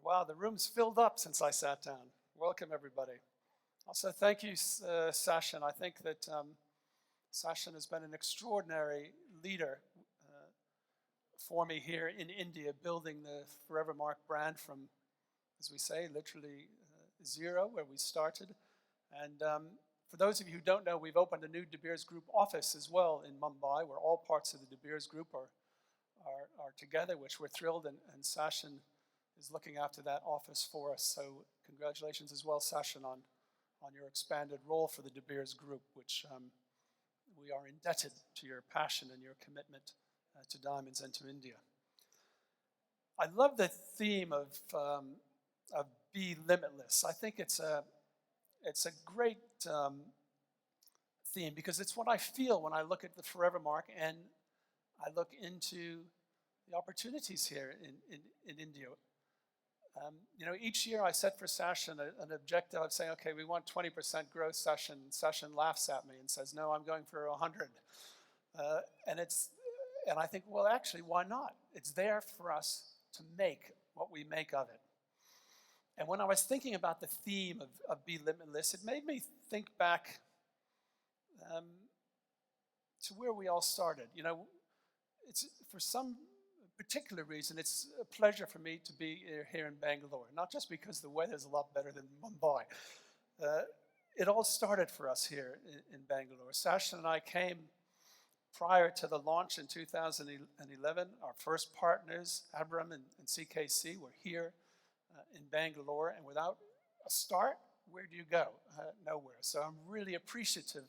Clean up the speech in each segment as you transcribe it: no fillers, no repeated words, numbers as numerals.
Wow, the room's filled up since I sat down. Welcome, everybody. Also, thank you, Sachin. I think that Sachin has been an extraordinary leader for me here in India, building the Forevermark brand from, as we say, literally zero, where we started. And for those of you who don't know, we've opened a new De Beers Group office as well in Mumbai, where all parts of the De Beers Group are together, which we're thrilled, and Sachin is looking after that office for us. So congratulations as well, Sachin, on your expanded role for the De Beers Group, which we are indebted to your passion and your commitment to diamonds and to India. I love the theme of Be Limitless. I think it's a great theme because it's what I feel when I look at the Forevermark and I look into the opportunities here in India. Each year I set for Sachin an objective of saying, okay, we want 20% growth. Sachin laughs at me and says, no, I'm going for 100. And I think, well, actually, why not? It's there for us to make what we make of it. And when I was thinking about the theme of Be Limitless, it made me think back to where we all started. It's for some particular reason, it's a pleasure for me to be here in Bangalore, not just because the weather's a lot better than Mumbai. It all started for us here in Bangalore. Sachin and I came prior to the launch in 2011. Our first partners, Abram and CKC, were here in Bangalore, and without a start, where do you go? Nowhere. So I'm really appreciative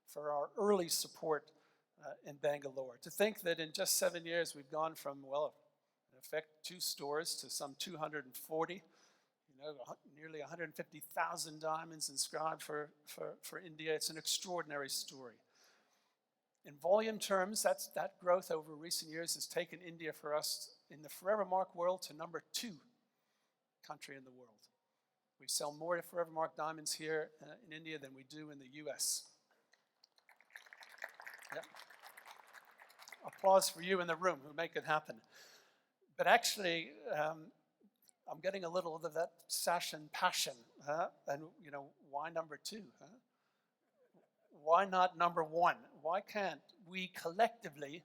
for our early support in Bangalore. To think that in just 7 years we've gone from, well, in effect, 2 stores to some 240, nearly 150,000 diamonds inscribed for India. It's an extraordinary story. In volume terms, that growth over recent years has taken India for us in the Forevermark world to number 2 country in the world. We sell more Forevermark diamonds here in India than we do in the US. Yeah. Applause for you in the room who make it happen. But actually, I'm getting a little of that Sachin passion. And, why number 2? Why not number 1? Why can't we collectively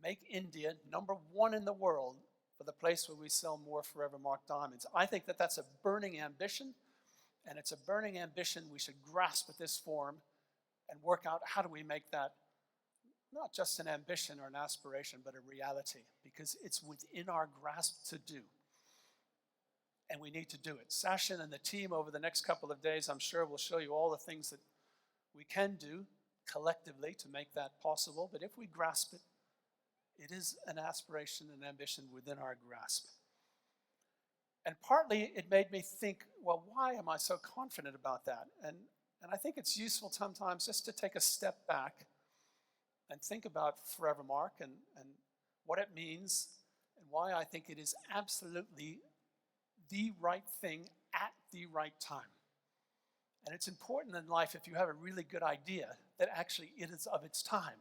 make India number 1 in the world for the place where we sell more Forevermark diamonds? I think that that's a burning ambition, and it's a burning ambition we should grasp at this forum and work out how do we make that not just an ambition or an aspiration, but a reality, because it's within our grasp to do. And we need to do it. Sachin and the team over the next couple of days, I'm sure, will show you all the things that we can do collectively to make that possible. But if we grasp it, it is an aspiration and ambition within our grasp. And partly it made me think, well, why am I so confident about that? And I think it's useful sometimes just to take a step back and think about Forevermark and what it means and why I think it is absolutely the right thing at the right time. And it's important in life, if you have a really good idea, that actually it is of its time.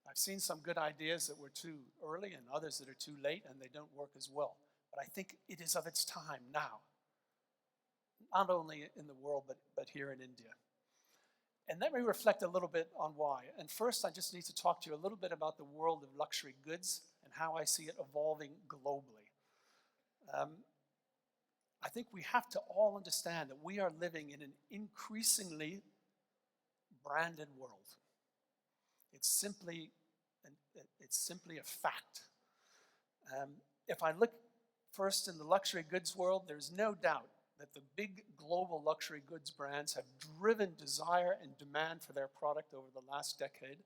I've seen some good ideas that were too early and others that are too late and they don't work as well. But I think it is of its time now, not only in the world, but here in India. And let me reflect a little bit on why. And first, I just need to talk to you a little bit about the world of luxury goods and how I see it evolving globally. I think we have to all understand that we are living in an increasingly branded world. It's simply a fact. If I look first in the luxury goods world, there's no doubt that the big global luxury goods brands have driven desire and demand for their product over the last decade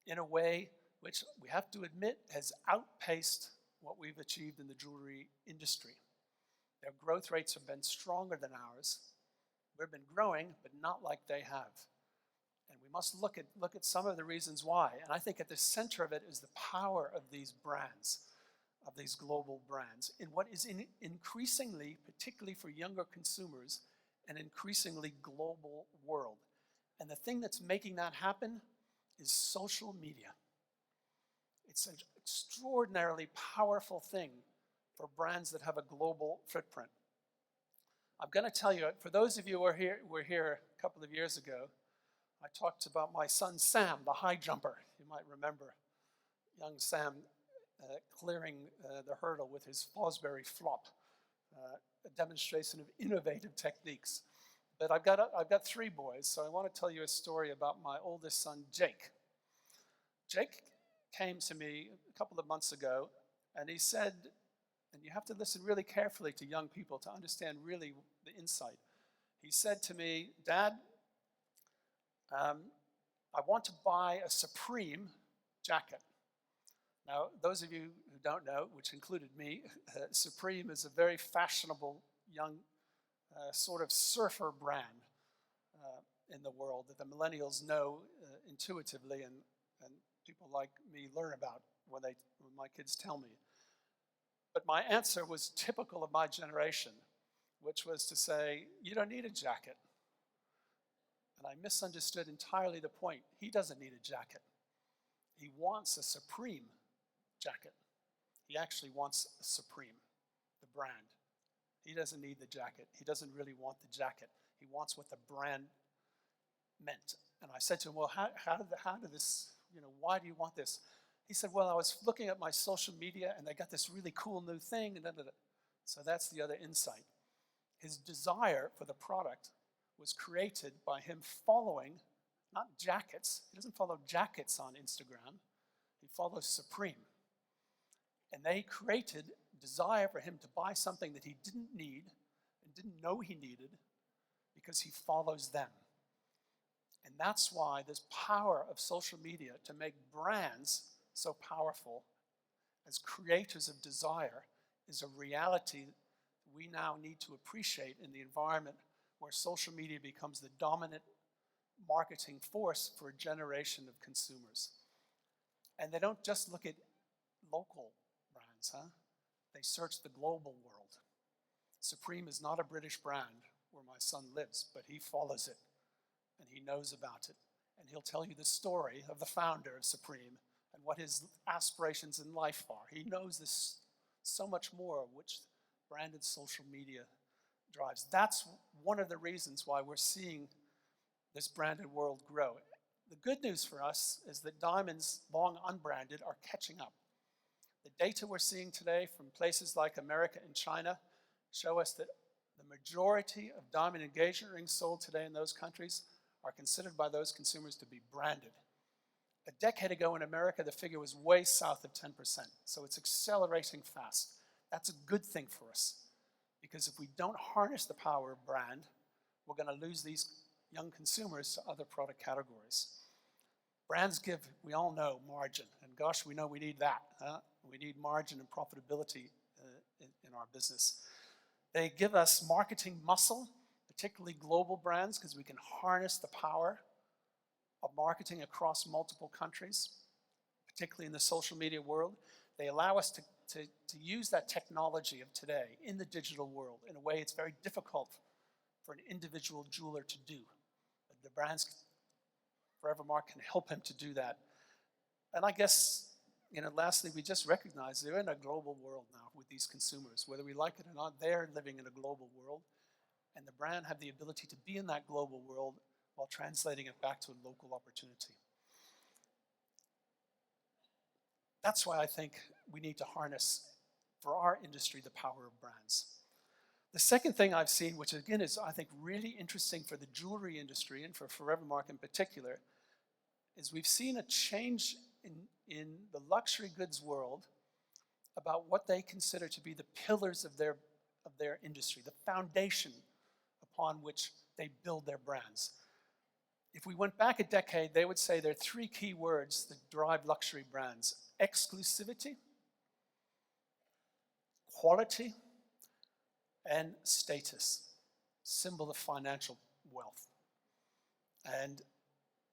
in a way which we have to admit has outpaced what we've achieved in the jewelry industry. Their growth rates have been stronger than ours. We've been growing, but not like they have. And we must look at some of the reasons why. And I think at the center of it is the power of these brands, of these global brands, in what is increasingly, particularly for younger consumers, an increasingly global world. And the thing that's making that happen is social media. It's an extraordinarily powerful thing for brands that have a global footprint. I'm going to tell you, for those of you who were here a couple of years ago, I talked about my son Sam, the high jumper. You might remember young Sam clearing the hurdle with his Fosbury flop, a demonstration of innovative techniques. But I've got 3 boys, so I want to tell you a story about my oldest son, Jake. Jake came to me a couple of months ago, and he said, and you have to listen really carefully to young people to understand really the insight. He said to me, Dad, I want to buy a Supreme jacket. Now, those of you who don't know, which included me, Supreme is a very fashionable young sort of surfer brand in the world that the millennials know intuitively, and people like me learn about when my kids tell me. But my answer was typical of my generation, which was to say, you don't need a jacket. And I misunderstood entirely the point. He doesn't need a jacket. He wants a Supreme jacket. He actually wants a Supreme, the brand. He doesn't need the jacket. He doesn't really want the jacket. He wants what the brand meant. And I said to him, well, how did this, why do you want this? He said, well, I was looking at my social media and they got this really cool new thing. And so that's the other insight. His desire for the product was created by him following, not jackets. He doesn't follow jackets on Instagram. He follows Supreme. And they created desire for him to buy something that he didn't need and didn't know he needed because he follows them. And that's why this power of social media to make brands so powerful as creators of desire is a reality we now need to appreciate in the environment where social media becomes the dominant marketing force for a generation of consumers. And they don't just look at local brands, They search the global world. Supreme is not a British brand where my son lives, but he follows it and he knows about it. And he'll tell you the story of the founder of Supreme and what his aspirations in life are. He knows this so much more, which branded social media drives. That's one of the reasons why we're seeing this branded world grow. The good news for us is that diamonds, long unbranded, are catching up. The data we're seeing today from places like America and China show us that the majority of diamond engagement rings sold today in those countries are considered by those consumers to be branded. A decade ago in America, the figure was way south of 10%, so it's accelerating fast. That's a good thing for us, because if we don't harness the power of brand, we're going to lose these young consumers to other product categories. Brands give, we all know, margin, and gosh, we know we need that. We need margin and profitability in our business. They give us marketing muscle, particularly global brands, because we can harness the power of marketing across multiple countries, particularly in the social media world. They allow us to use that technology of today in the digital world in a way it's very difficult for an individual jeweler to do. The brands, Forevermark, can help him to do that. And I guess, lastly, we just recognize they're in a global world now with these consumers. Whether we like it or not, they're living in a global world. And the brand have the ability to be in that global world while translating it back to a local opportunity. That's why I think we need to harness, for our industry, the power of brands. The second thing I've seen, which again is, I think, really interesting for the jewelry industry and for Forevermark in particular, is we've seen a change in the luxury goods world about what they consider to be the pillars of their industry, the foundation upon which they build their brands. If we went back a decade, they would say there are 3 key words that drive luxury brands: exclusivity, quality, and status, symbol of financial wealth. And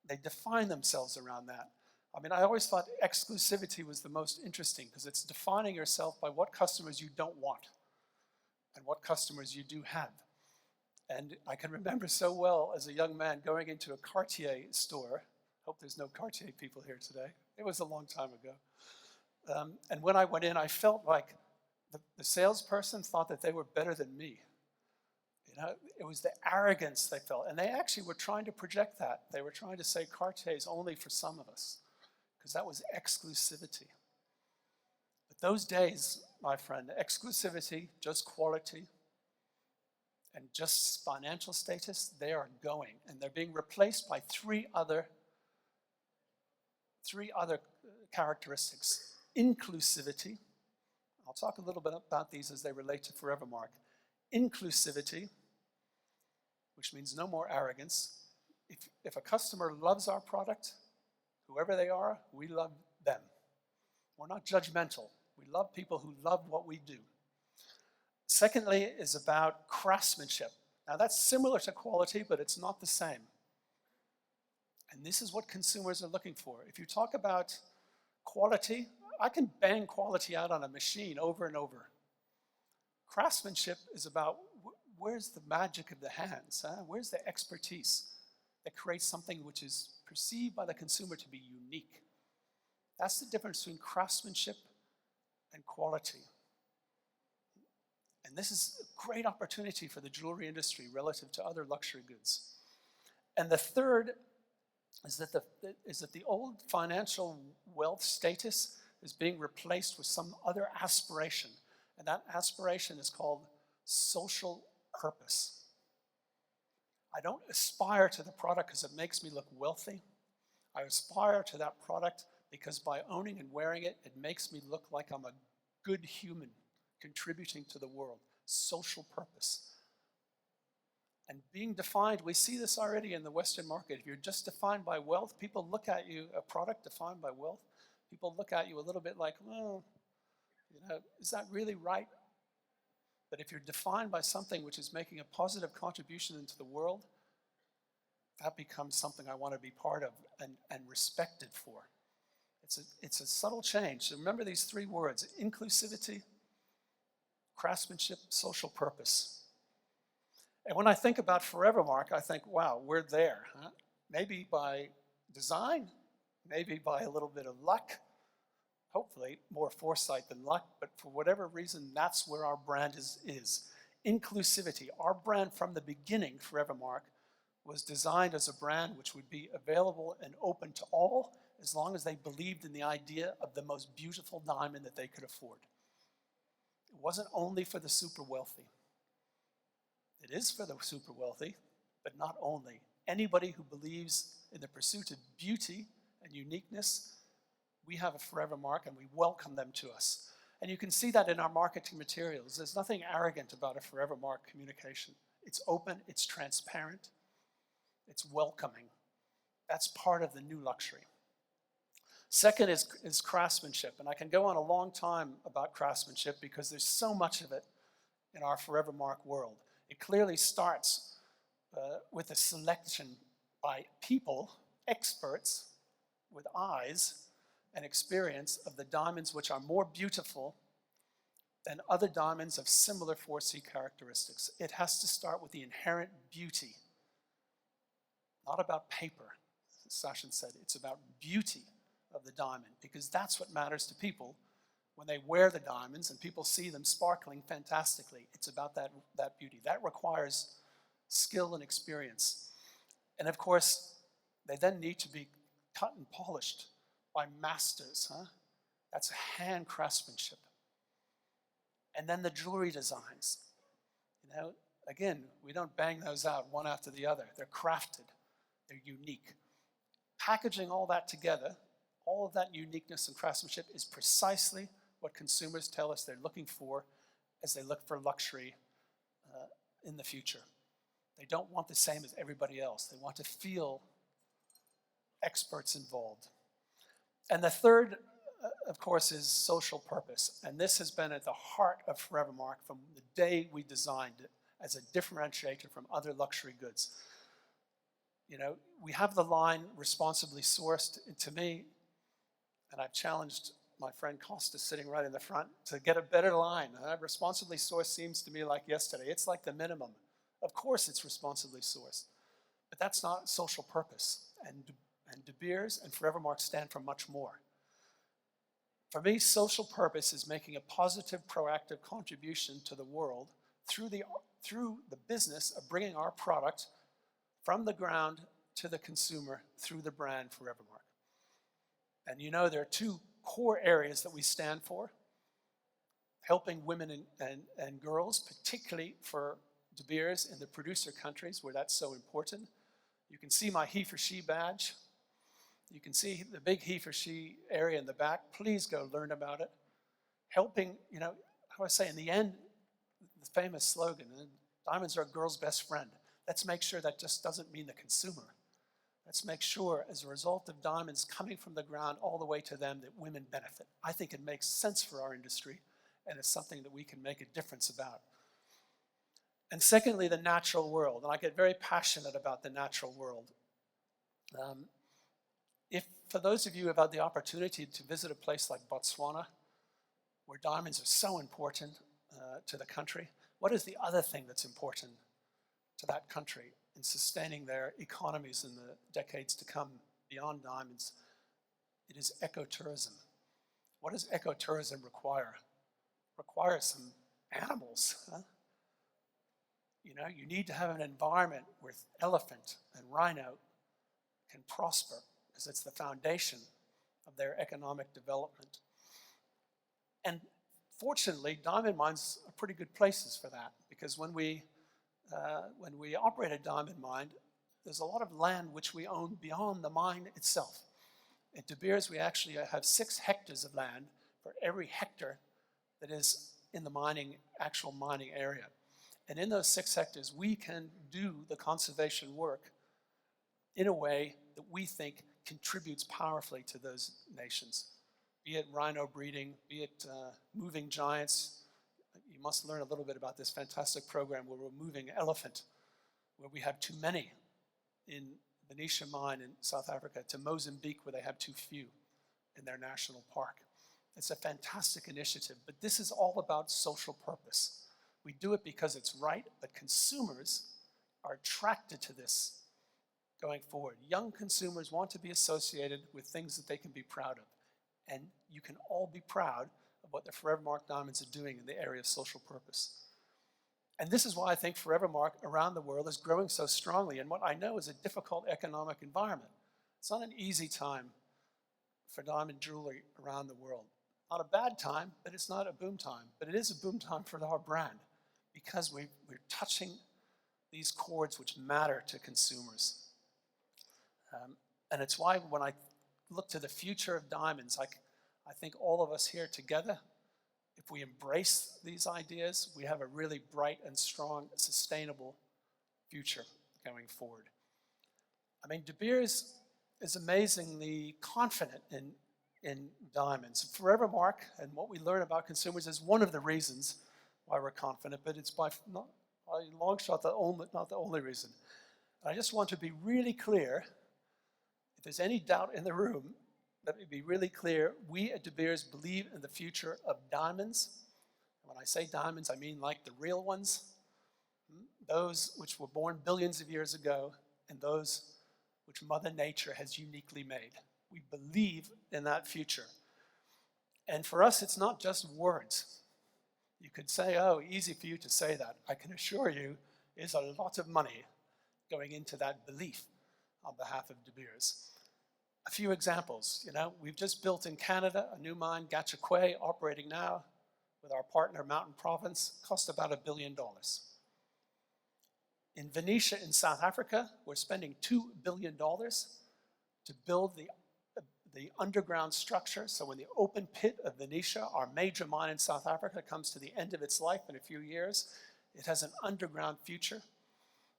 they define themselves around that. I mean, I always thought exclusivity was the most interesting because it's defining yourself by what customers you don't want and what customers you do have. And I can remember so well as a young man going into a Cartier store. Hope there's no Cartier people here today. It was a long time ago. And when I went in, I felt like The salesperson thought that they were better than me. It was the arrogance they felt. And they actually were trying to project that. They were trying to say Cartier is only for some of us, because that was exclusivity. But those days, my friend, exclusivity, just quality, and just financial status, they are going. And they're being replaced by three other characteristics. Inclusivity. I'll talk a little bit about these as they relate to Forevermark. Inclusivity, which means no more arrogance. If a customer loves our product, whoever they are, we love them. We're not judgmental. We love people who love what we do. Secondly is about craftsmanship. Now that's similar to quality, but it's not the same. And this is what consumers are looking for. If you talk about quality, I can bang quality out on a machine over and over. Craftsmanship is about where's the magic of the hands? Where's the expertise that creates something which is perceived by the consumer to be unique? That's the difference between craftsmanship and quality. And this is a great opportunity for the jewelry industry relative to other luxury goods. And the third is that the old financial wealth status is being replaced with some other aspiration. And that aspiration is called social purpose. I don't aspire to the product because it makes me look wealthy. I aspire to that product because by owning and wearing it, it makes me look like I'm a good human contributing to the world. Social purpose. And being defined, we see this already in the Western market. If you're just defined by wealth, people look at you, a product defined by wealth, people look at you a little bit like, well, is that really right? But if you're defined by something which is making a positive contribution into the world, that becomes something I want to be part of and respected for. It's a subtle change. So remember these three words: inclusivity, craftsmanship, social purpose. And when I think about Forevermark, I think, wow, we're there. Huh? Maybe by design, maybe by a little bit of luck, hopefully more foresight than luck, but for whatever reason, that's where our brand is. Inclusivity. Our brand from the beginning, Forevermark, was designed as a brand which would be available and open to all as long as they believed in the idea of the most beautiful diamond that they could afford. It wasn't only for the super wealthy. It is for the super wealthy, but not only. Anybody who believes in the pursuit of beauty and uniqueness, we have a Forevermark and we welcome them to us. And you can see that in our marketing materials. There's nothing arrogant about a Forevermark communication. It's open, it's transparent, it's welcoming. That's part of the new luxury. Second is craftsmanship. And I can go on a long time about craftsmanship because there's so much of it in our Forevermark world. It clearly starts with a selection by people, experts, with eyes and experience of the diamonds which are more beautiful than other diamonds of similar 4C characteristics. It has to start with the inherent beauty, not about paper, as Sachin said. It's about beauty of the diamond, because that's what matters to people when they wear the diamonds and people see them sparkling fantastically. It's about that beauty. That requires skill and experience. And of course, they then need to be cut and polished by masters. That's hand craftsmanship. And then the jewelry designs. Again, we don't bang those out one after the other. They're crafted. They're unique. Packaging all that together, all of that uniqueness and craftsmanship is precisely what consumers tell us they're looking for as they look for luxury in the future. They don't want the same as everybody else. They want to feel experts involved. And the third, of course, is social purpose. And this has been at the heart of Forevermark from the day we designed it as a differentiator from other luxury goods. We have the line responsibly sourced. To me, and I've challenged my friend Costa sitting right in the front to get a better line. Responsibly sourced seems to me like yesterday. It's like the minimum. Of course it's responsibly sourced, but that's not social purpose. And De Beers and Forevermark stand for much more. For me, social purpose is making a positive, proactive contribution to the world through the business of bringing our product from the ground to the consumer through the brand Forevermark. And you know there are two core areas that we stand for: helping women and girls, particularly for De Beers in the producer countries where that's so important. You can see my he for she badge. You can see the big he for she area in the back. Please go learn about it. Helping, how I say, in the end, the famous slogan, diamonds are a girl's best friend. Let's make sure that just doesn't mean the consumer. Let's make sure, as a result of diamonds coming from the ground all the way to them, that women benefit. I think it makes sense for our industry, and it's something that we can make a difference about. And secondly, the natural world. And I get very passionate about the natural world. If, for those of you who have had the opportunity to visit a place like Botswana, where diamonds are so important to the country, what is the other thing that's important to that country in sustaining their economies in the decades to come beyond diamonds? It is ecotourism. What does ecotourism require? It requires some animals. Huh? You need to have an environment where elephant and rhino can prosper, because it's the foundation of their economic development. And fortunately, diamond mines are pretty good places for that, because when we operate a diamond mine, there's a lot of land which we own beyond the mine itself. At De Beers, we actually have 6 hectares of land for every hectare that is in the actual mining area. And in those 6 hectares, we can do the conservation work in a way that we think contributes powerfully to those nations, be it rhino breeding, be it moving giants. You must learn a little bit about this fantastic program where we're moving elephant, where we have too many in Venetia mine in South Africa, to Mozambique where they have too few in their national park. It's a fantastic initiative, but this is all about social purpose. We do it because it's right, but consumers are attracted to this going forward. Young consumers want to be associated with things that they can be proud of. And you can all be proud of what the Forevermark diamonds are doing in the area of social purpose. And this is why I think Forevermark around the world is growing so strongly in what I know is a difficult economic environment. It's not an easy time for diamond jewelry around the world. Not a bad time, but it's not a boom time. But it is a boom time for our brand, because we're touching these chords which matter to consumers. And it's why when I look to the future of diamonds, I think all of us here together, if we embrace these ideas, we have a really bright and strong, sustainable future going forward. I mean, De Beers is amazingly confident in diamonds. Forevermark and what we learn about consumers is one of the reasons why we're confident, but it's by a long shot not the only reason. And I just want to be really clear. If there's any doubt in the room, let me be really clear. We at De Beers believe in the future of diamonds. And when I say diamonds, I mean like the real ones, those which were born billions of years ago, and those which Mother Nature has uniquely made. We believe in that future. And for us, it's not just words. You could say, oh, easy for you to say that. I can assure you, there's a lot of money going into that belief on behalf of De Beers. A few examples, we've just built in Canada a new mine, Gachagua, operating now with our partner Mountain Province, cost about $1 billion. In Venetia in South Africa, we're spending $2 billion to build the underground structure. So when the open pit of Venetia, our major mine in South Africa, comes to the end of its life in a few years, it has an underground future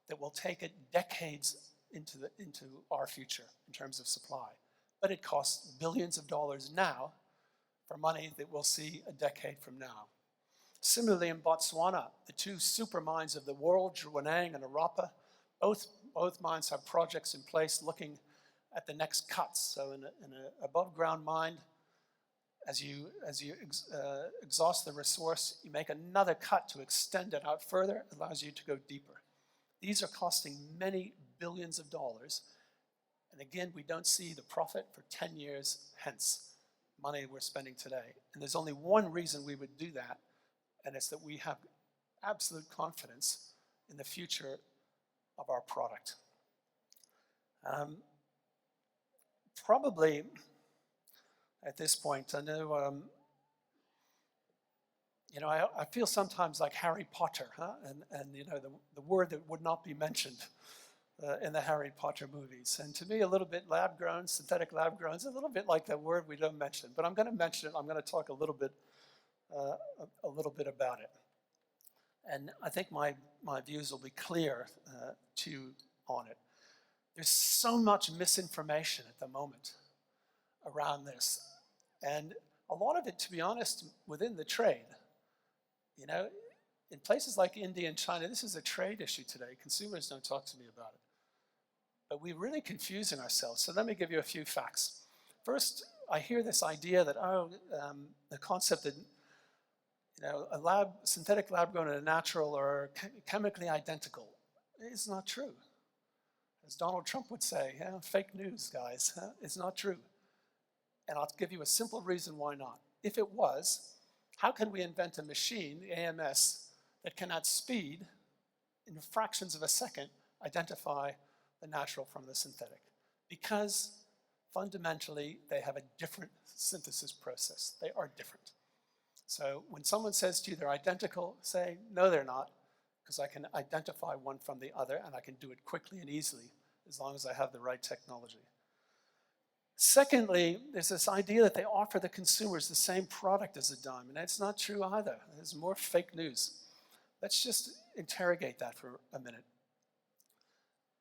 that will take it decades into our future in terms of supply. But it costs billions of dollars now for money that we'll see a decade from now. Similarly, in Botswana, the 2 super mines of the world, Jwaneng and Arapa, both mines have projects in place looking at the next cuts. So in an above ground mine, as you exhaust the resource, you make another cut to extend it out further. It allows you to go deeper. These are costing many billions of dollars. And again, we don't see the profit for 10 years hence. money we're spending today. And there's only one reason we would do that, and it's that we have absolute confidence in the future of our product. Probably at this point, I know, I feel sometimes like Harry Potter, and the word that would not be mentioned in the Harry Potter movies. And to me, a little bit lab-grown, synthetic lab-grown, is a little bit like that word we don't mention. But I'm going to mention it. I'm going to talk a little bit about it. And I think my views will be clear to you on it. There's so much misinformation at the moment around this. And a lot of it, to be honest, within the trade. In places like India and China, this is a trade issue today. Consumers don't talk to me about it. But we're really confusing ourselves. So let me give you a few facts. First, I hear this idea that, the concept that, synthetic lab-grown and a natural are chemically identical. It's not true. As Donald Trump would say, fake news, guys. It's not true. And I'll give you a simple reason why not. If it was, how can we invent a machine, the AMS, that can at speed, in fractions of a second, identify the natural from the synthetic? Because fundamentally, they have a different synthesis process. They are different. So when someone says to you they're identical, say, no, they're not, because I can identify one from the other, and I can do it quickly and easily, as long as I have the right technology. Secondly, there's this idea that they offer the consumers the same product as a diamond. It's not true either. There's more fake news. Let's just interrogate that for a minute.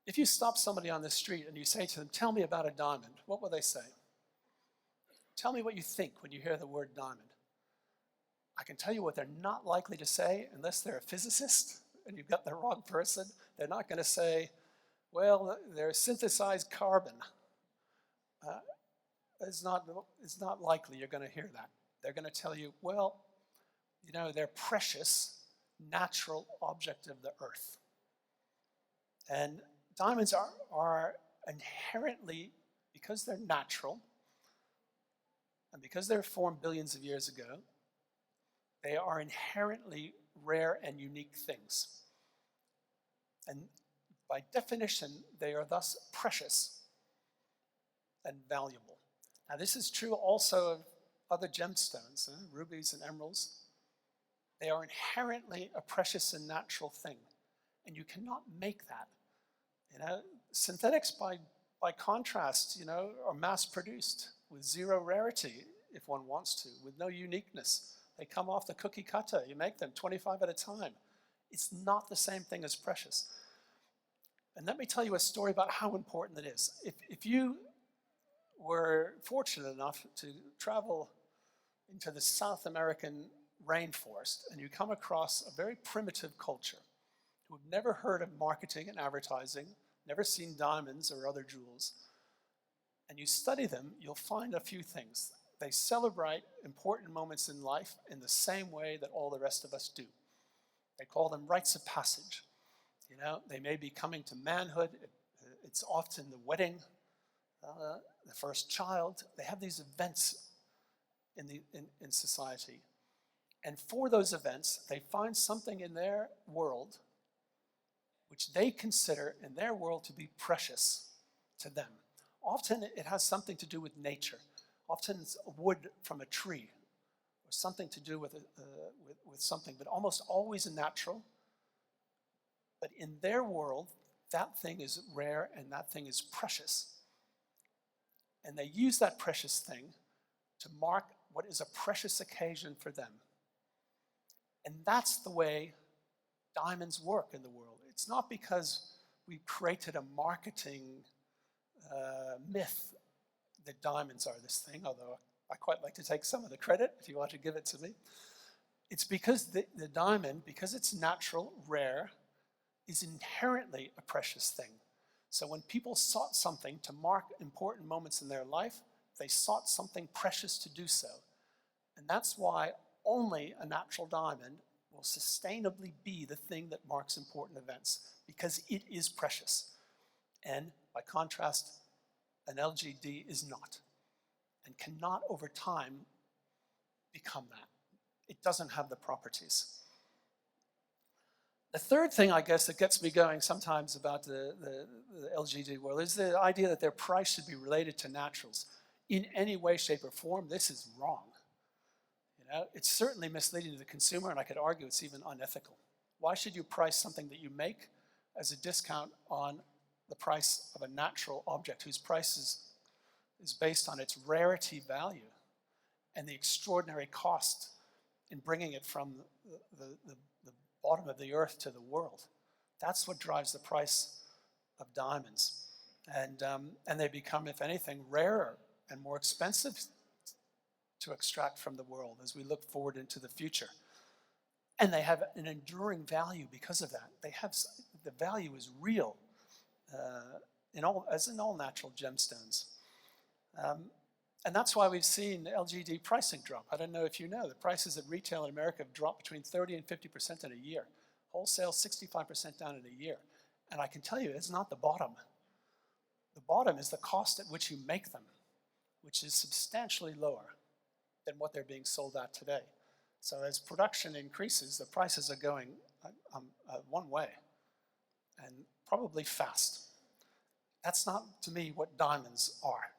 If you stop somebody on the street and you say to them, tell me about a diamond, what will they say? Tell me what you think when you hear the word diamond. I can tell you what they're not likely to say, unless they're a physicist and you've got the wrong person. They're not going to say, well, they're synthesized carbon. It's not likely you're going to hear that. They're going to tell you, well, they're precious, natural object of the earth. And diamonds are inherently, because they're natural, and because they're formed billions of years ago, they are inherently rare and unique things. And by definition, they are thus precious and valuable. Now, this is true also of other gemstones, rubies and emeralds. They are inherently a precious and natural thing, and you cannot make that. Synthetics, by contrast, are mass-produced with zero rarity, if one wants to, with no uniqueness. They come off the cookie cutter. You make them 25 at a time. It's not the same thing as precious. And let me tell you a story about how important it is. If you were fortunate enough to travel into the South American rainforest and you come across a very primitive culture who have never heard of marketing and advertising, never seen diamonds or other jewels, and you study them, you'll find a few things. They celebrate important moments in life in the same way that all the rest of us do. They call them rites of passage. They may be coming to manhood. It's often the wedding, the first child. They have these events in society. And for those events, they find something in their world which they consider in their world to be precious to them. Often it has something to do with nature. Often it's wood from a tree, or something to do with something, but almost always a natural. But in their world, that thing is rare and that thing is precious. And they use that precious thing to mark what is a precious occasion for them. And that's the way diamonds work in the world. It's not because we've created a marketing myth that diamonds are this thing, although I quite like to take some of the credit if you want to give it to me. It's because the diamond, because it's natural, rare, is inherently a precious thing. So when people sought something to mark important moments in their life, they sought something precious to do so. And that's why only a natural diamond will sustainably be the thing that marks important events, because it is precious. And by contrast, an LGD is not. and cannot over time become that. It doesn't have the properties. The third thing, I guess, that gets me going sometimes about the LGD world is the idea that their price should be related to naturals. In any way, shape, or form, this is wrong. It's certainly misleading to the consumer, and I could argue it's even unethical. Why should you price something that you make as a discount on the price of a natural object whose price is based on its rarity value and the extraordinary cost in bringing it from the bottom of the earth to the world? That's what drives the price of diamonds. And they become, if anything, rarer and more expensive to extract from the world as we look forward into the future. And they have an enduring value because of that. The value is real, as in all natural gemstones. And that's why we've seen LGD pricing drop. I don't know if you know, the prices at retail in America have dropped between 30 and 50% in a year. Wholesale, 65% down in a year. And I can tell you, it's not the bottom. The bottom is the cost at which you make them, which is substantially lower than what they're being sold at today. So as production increases, the prices are going one way, and probably fast. That's not, to me, what diamonds are.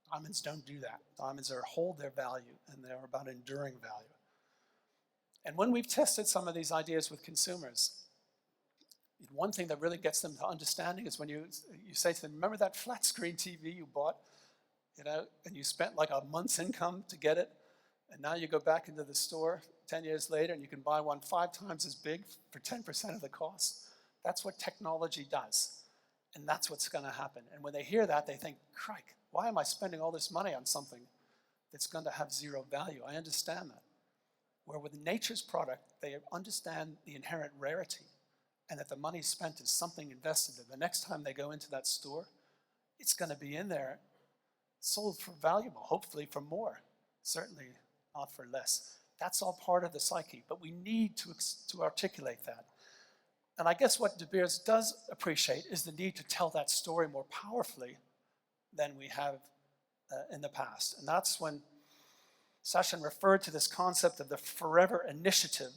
Diamonds don't do that. Diamonds hold their value, and they're about enduring value. And when we've tested some of these ideas with consumers, one thing that really gets them to understanding is when you say to them, remember that flat screen TV you bought, and you spent like a month's income to get it, and now you go back into the store 10 years later and you can buy one 5 times as big for 10% of the cost. That's what technology does. And that's what's going to happen. And when they hear that, they think, crike, why am I spending all this money on something that's going to have zero value? I understand that. Where with nature's product, they understand the inherent rarity and that the money spent is something invested in. The next time they go into that store, it's going to be in there, sold for valuable, hopefully for more, certainly not for less. That's all part of the psyche, but we need to articulate that. And I guess what De Beers does appreciate is the need to tell that story more powerfully than we have in the past. And that's when Sachin referred to this concept of the Forever Initiative.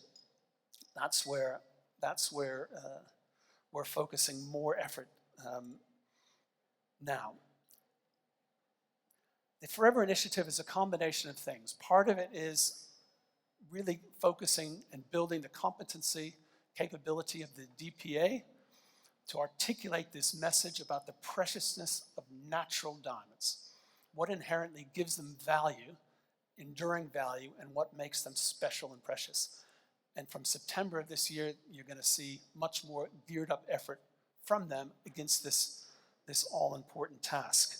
That's where we're focusing more effort now. The Forever Initiative is a combination of things. Part of it is really focusing and building the competency, capability of the DPA to articulate this message about the preciousness of natural diamonds, what inherently gives them value, enduring value, and what makes them special and precious. And from September of this year, you're going to see much more geared up effort from them against this all-important task.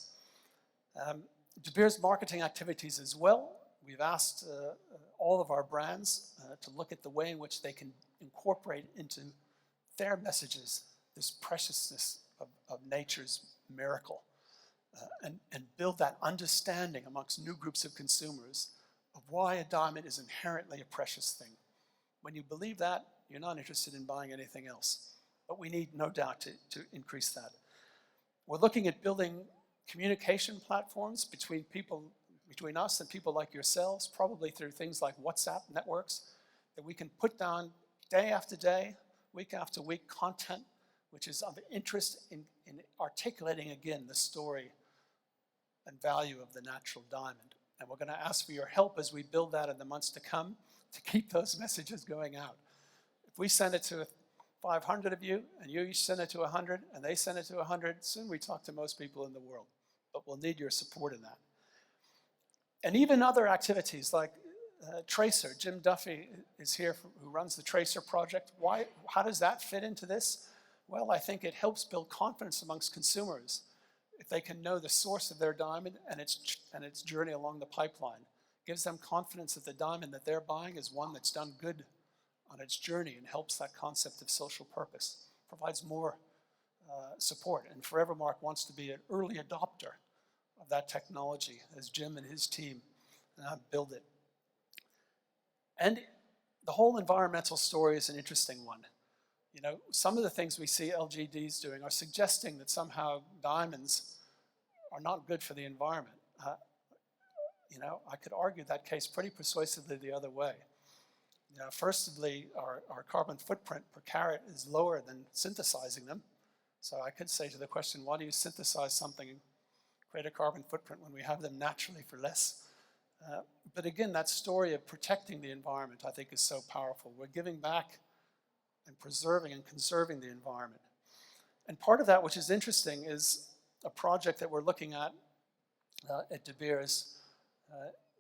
De Beers marketing activities as well. We've asked all of our brands to look at the way in which they can incorporate into their messages this preciousness of nature's miracle and build that understanding amongst new groups of consumers of why a diamond is inherently a precious thing. When you believe that, you're not interested in buying anything else. But we need, no doubt, to increase that. We're looking at building communication platforms between us and people like yourselves, probably through things like WhatsApp networks, that we can put down day after day, week after week content, which is of interest in articulating again the story and value of the natural diamond. And we're going to ask for your help as we build that in the months to come to keep those messages going out. If we send it to 500 of you, and you each send it to 100, and they send it to 100, soon we talk to most people in the world. But we'll need your support in that. And even other activities like Tracer. Jim Duffy is here, who runs the Tracer project. How does that fit into this? Well, I think it helps build confidence amongst consumers if they can know the source of their diamond and its journey along the pipeline. Gives them confidence that the diamond that they're buying is one that's done good on its journey and helps that concept of social purpose. Provides more support. And Forevermark wants to be an early adopter of that technology as Jim and his team build it. And the whole environmental story is an interesting one. You know, some of the things we see LGDs doing are suggesting that somehow diamonds are not good for the environment. I could argue that case pretty persuasively the other way. Firstly, our carbon footprint per carat is lower than synthesizing them. So I could say to the question, why do you synthesize something and create a carbon footprint when we have them naturally for less? But again, that story of protecting the environment, I think, is so powerful. We're giving back and preserving and conserving the environment. And part of that, which is interesting, is a project that we're looking at De Beers,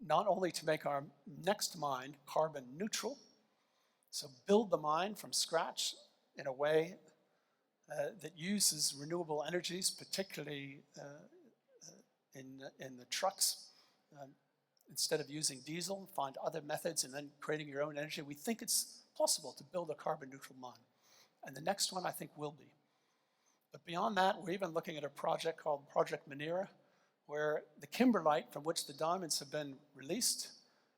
not only to make our next mine carbon neutral, so build the mine from scratch in a way that uses renewable energies, particularly in the trucks. Instead of using diesel, find other methods and then creating your own energy. We think it's possible to build a carbon neutral mine. And the next one, I think, will be. But beyond that, we're even looking at a project called Project Minera, where the kimberlite from which the diamonds have been released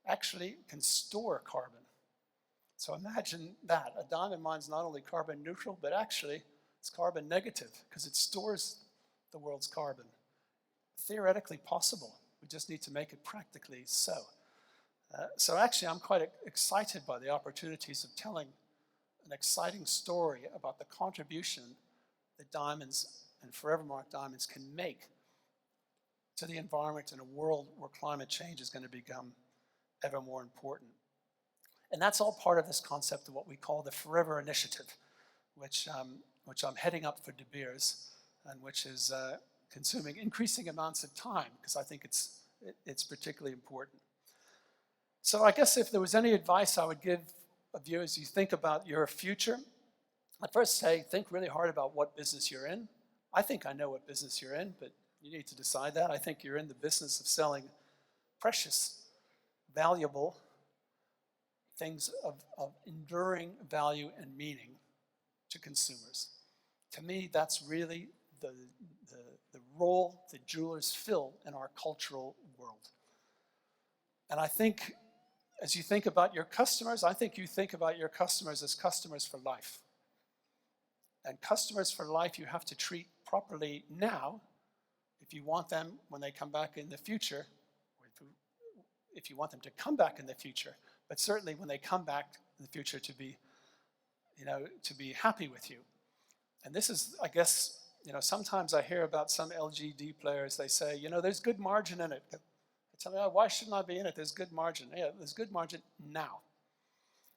actually can store carbon. So imagine that. A diamond mine is not only carbon neutral, but actually it's carbon negative because it stores the world's carbon. Theoretically possible. We just need to make it practically so. So actually, I'm quite excited by the opportunities of telling an exciting story about the contribution that diamonds and Forevermark diamonds can make to the environment in a world where climate change is going to become ever more important. And that's all part of this concept of what we call the Forever Initiative, which I'm heading up for De Beers, and which is consuming increasing amounts of time because I think it's particularly important. So I guess if there was any advice I would give of you as you think about your future, I'd first say think really hard about what business you're in. I think I know what business you're in, but you need to decide that. I think you're in the business of selling precious, valuable things of enduring value and meaning to consumers. To me, that's really the role that jewelers fill in our cultural world. And I think as you think about your customers, I think you think about your customers as customers for life. And customers for life you have to treat properly now if you want them when they come back in the future, or if you want them to come back in the future, but certainly when they come back in the future to be happy with you. And this is, I guess, sometimes I hear about some LGD players, they say, there's good margin in it. I tell me, why shouldn't I be in it? There's good margin. Yeah, there's good margin now.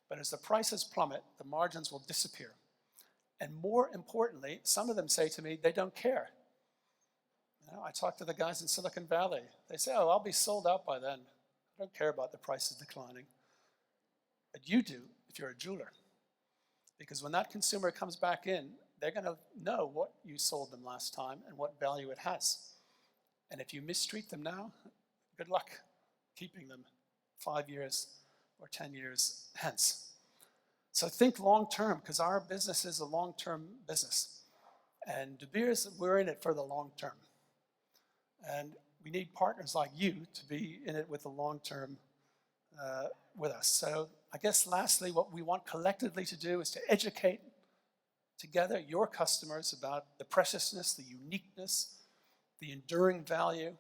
But as the prices plummet, the margins will disappear. And more importantly, some of them say to me, they don't care. I talk to the guys in Silicon Valley. They say, I'll be sold out by then. I don't care about the prices declining. But you do if you're a jeweler. Because when that consumer comes back in, they're going to know what you sold them last time and what value it has. And if you mistreat them now, good luck keeping them 5 years or 10 years hence. So think long term, because our business is a long-term business. And De Beers, we're in it for the long term. And we need partners like you to be in it with the long term with us. So I guess lastly, what we want collectively to do is to educate together your customers about the preciousness, the uniqueness, the enduring value,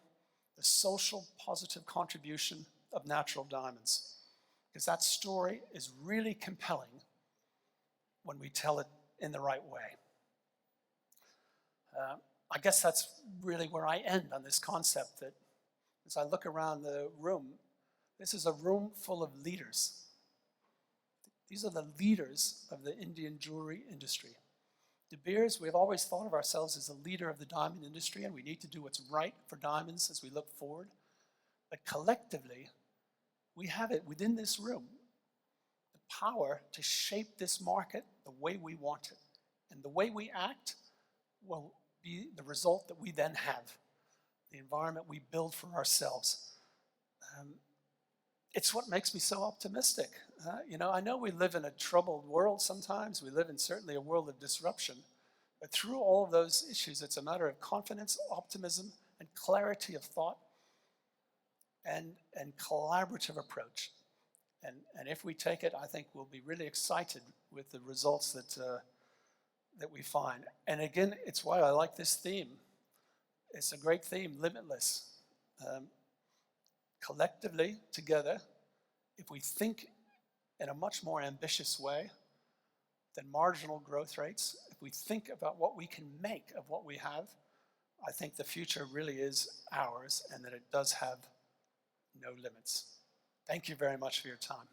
the social positive contribution of natural diamonds. Because that story is really compelling when we tell it in the right way. I guess that's really where I end on this concept that as I look around the room, this is a room full of leaders. These are the leaders of the Indian jewelry industry. De Beers, we've always thought of ourselves as a leader of the diamond industry, and we need to do what's right for diamonds as we look forward. But collectively, we have it within this room, the power to shape this market the way we want it. And the way we act will be the result that we then have, the environment we build for ourselves. It's what makes me so optimistic. I know we live in a troubled world sometimes. We live in certainly a world of disruption. But through all of those issues, it's a matter of confidence, optimism, and clarity of thought, and collaborative approach. And if we take it, I think we'll be really excited with the results that we find. And again, it's why I like this theme. It's a great theme, limitless. collectively, together, if we think in a much more ambitious way than marginal growth rates, if we think about what we can make of what we have, I think the future really is ours and that it does have no limits. Thank you very much for your time.